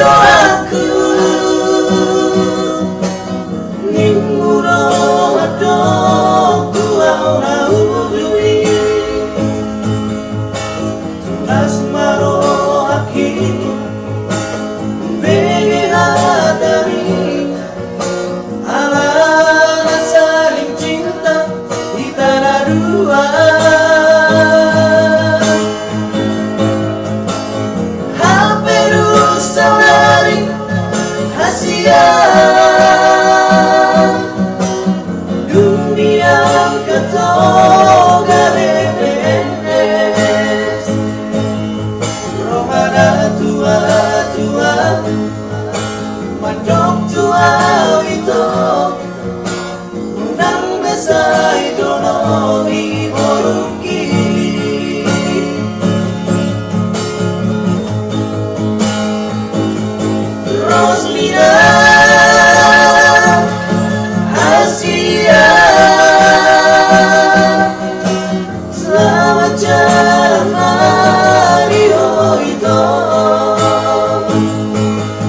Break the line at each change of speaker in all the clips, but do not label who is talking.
doaku nimuro adokku ana ujui asmaro aki bege hatari ala saling cinta di tanah dua. Dunia ketoga bebenes Romana tua-tua Mandok tua itu Unang besai dono iboruki Roslina selamat jalan Mario itu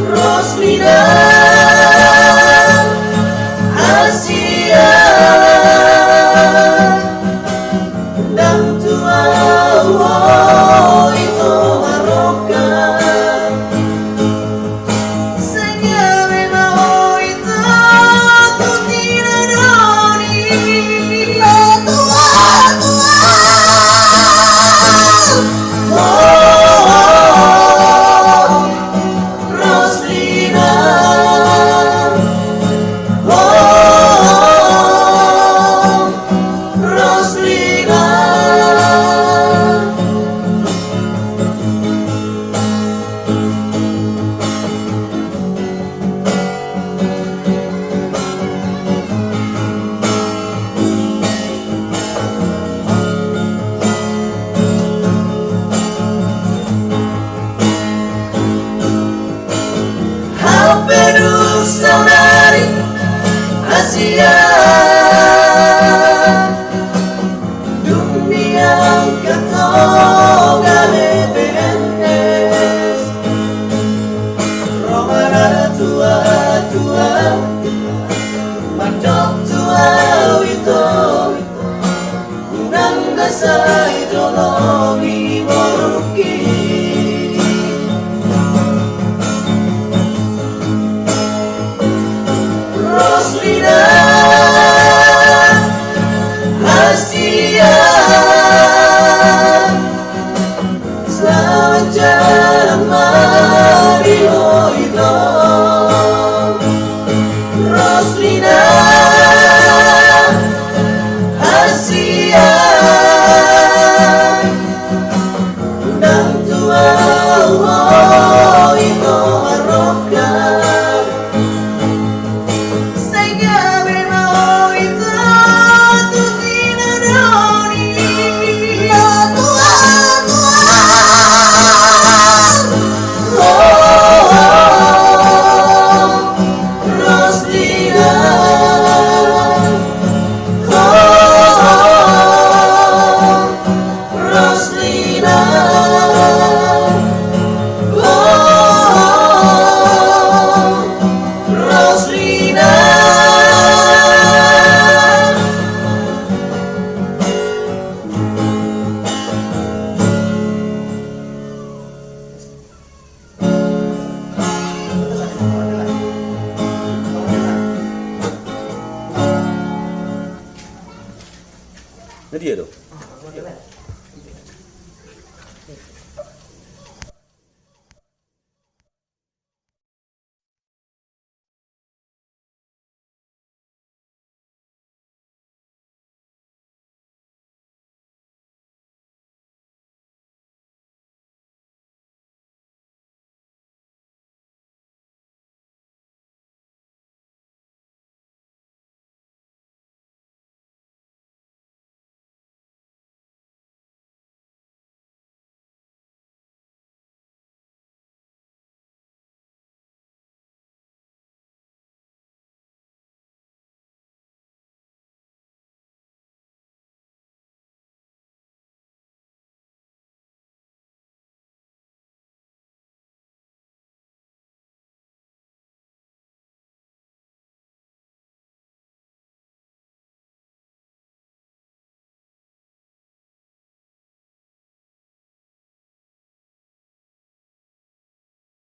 Roslina Asia dan tua itu Maroka saudari Asia dunia ketoga bebenes Romana tua-tua Mandok tua itu Unang dasai dono iboruki Roslina Asia selamat jalan Mario itu Roslina Asia dan tua itu Maroka
Jadi ya tuh.